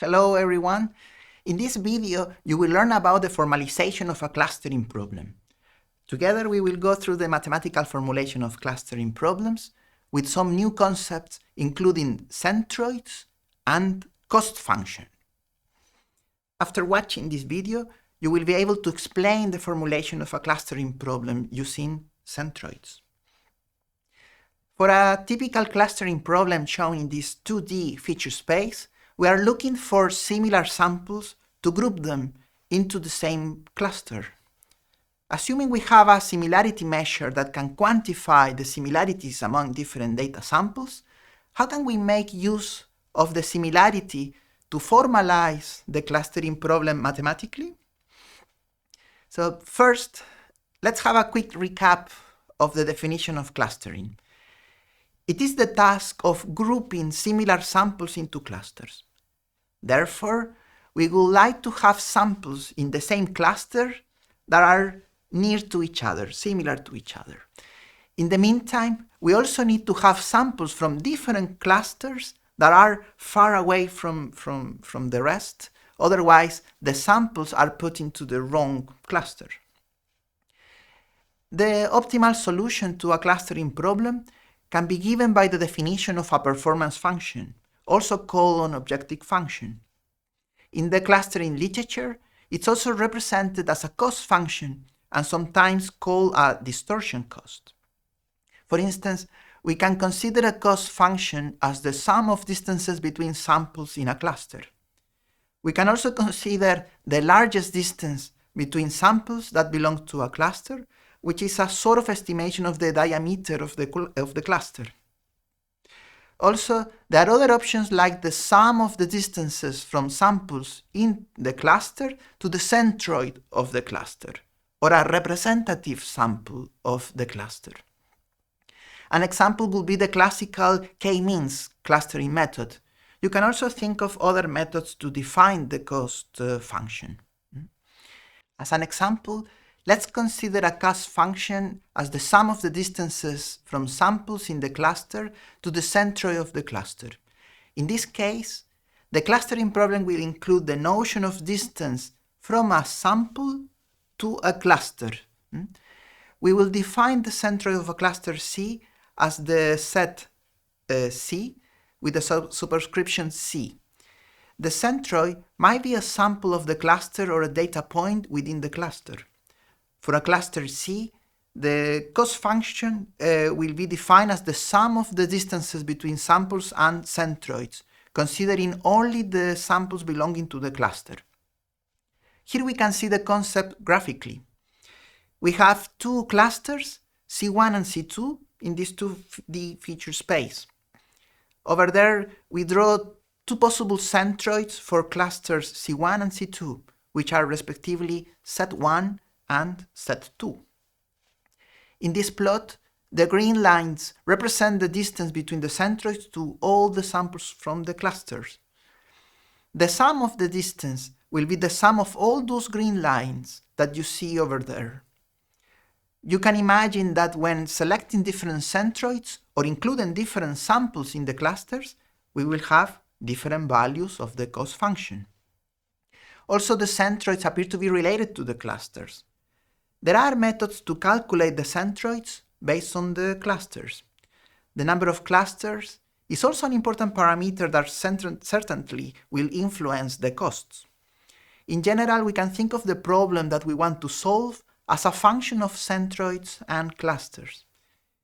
Hello everyone. In this video, you will learn about the formalization of a clustering problem. Together we will go through the mathematical formulation of clustering problems with some new concepts including centroids and cost function. After watching this video, you will be able to explain the formulation of a clustering problem using centroids. For a typical clustering problem shown in this 2D feature space, we are looking for similar samples to group them into the same cluster. Assuming we have a similarity measure that can quantify the similarities among different data samples, how can we make use of the similarity to formalize the clustering problem mathematically? So first, let's have a quick recap of the definition of clustering. It is the task of grouping similar samples into clusters. Therefore, we would like to have samples in the same cluster that are near to each other, similar to each other. In the meantime, we also need to have samples from different clusters that are far away from the rest. Otherwise, the samples are put into the wrong cluster. The optimal solution to a clustering problem can be given by the definition of a performance function, also called an objective function. In the clustering literature, it's also represented as a cost function and sometimes called a distortion cost. For instance, we can consider a cost function as the sum of distances between samples in a cluster. We can also consider the largest distance between samples that belong to a cluster, which is a sort of estimation of the diameter of the cluster. Also, there are other options like the sum of the distances from samples in the cluster to the centroid of the cluster, or a representative sample of the cluster. An example would be the classical k-means clustering method. You can also think of other methods to define the cost function. As an example, let's consider a cost function as the sum of the distances from samples in the cluster to the centroid of the cluster. In this case, the clustering problem will include the notion of distance from a sample to a cluster. We will define the centroid of a cluster C as the set C with the superscription C. The centroid might be a sample of the cluster or a data point within the cluster. For a cluster C, the cost function will be defined as the sum of the distances between samples and centroids, considering only the samples belonging to the cluster. Here we can see the concept graphically. We have two clusters, C1 and C2, in this 2D feature space. Over there, we draw two possible centroids for clusters C1 and C2, which are respectively set1 and set2. In this plot, the green lines represent the distance between the centroids to all the samples from the clusters. The sum of the distance will be the sum of all those green lines that you see over there. You can imagine that when selecting different centroids or including different samples in the clusters, we will have different values of the cost function. Also, the centroids appear to be related to the clusters. There are methods to calculate the centroids based on the clusters. The number of clusters is also an important parameter that certainly will influence the costs. In general, we can think of the problem that we want to solve as a function of centroids and clusters.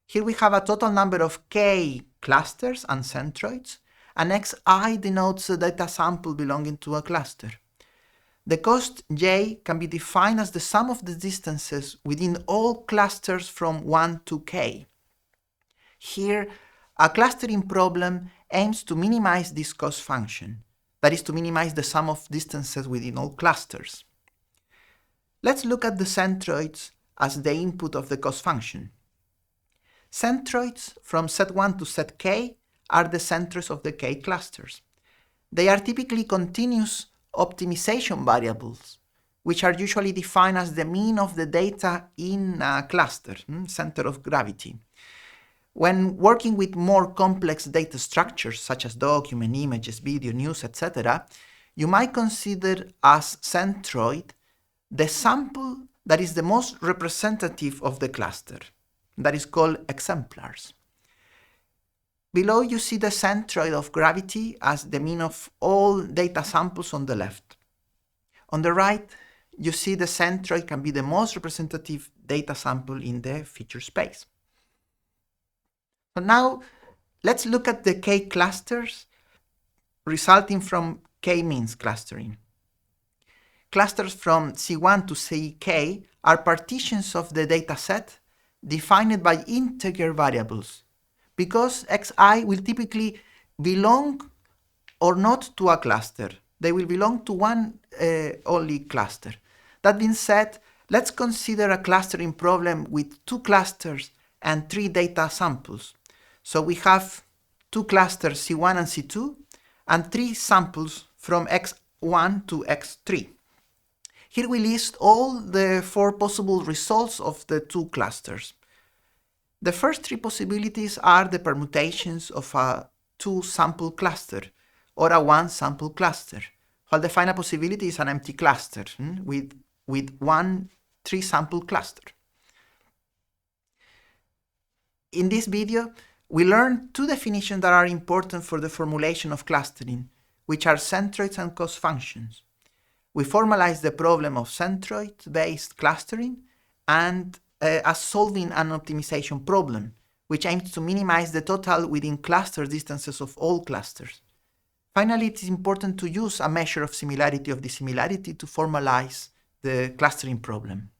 Here we have a total number of k clusters and centroids, and xi denotes the data sample belonging to a cluster. The cost j can be defined as the sum of the distances within all clusters from 1 to k. Here, a clustering problem aims to minimize this cost function, that is to minimize the sum of distances within all clusters. Let's look at the centroids as the input of the cost function. Centroids from set 1 to set k are the centroids of the k clusters. They are typically continuous optimization variables, which are usually defined as the mean of the data in a cluster, center of gravity. When working with more complex data structures, such as document, images, video, news, etc., you might consider as centroid the sample that is the most representative of the cluster, that is called exemplars. Below you see the centroid of gravity as the mean of all data samples on the left. On the right, you see the centroid can be the most representative data sample in the feature space. So now let's look at the K-clusters resulting from K-means clustering. Clusters from C1 to Ck are partitions of the dataset defined by integer variables, because xi will typically belong or not to a cluster. They will belong to one only cluster. That being said, let's consider a clustering problem with 2 clusters and 3 data samples. So we have 2 clusters C1 and C2 and 3 samples from x1 to x3. Here we list all the 4 possible results of the 2 clusters. The first 3 possibilities are the permutations of a 2-sample cluster or a 1-sample cluster, while the final possibility is an empty cluster with 1 3-sample cluster. In this video, we learned 2 definitions that are important for the formulation of clustering, which are centroids and cost functions. We formalized the problem of centroid-based clustering and as solving an optimization problem, which aims to minimize the total within cluster distances of all clusters. Finally, it is important to use a measure of similarity of dissimilarity to formalize the clustering problem.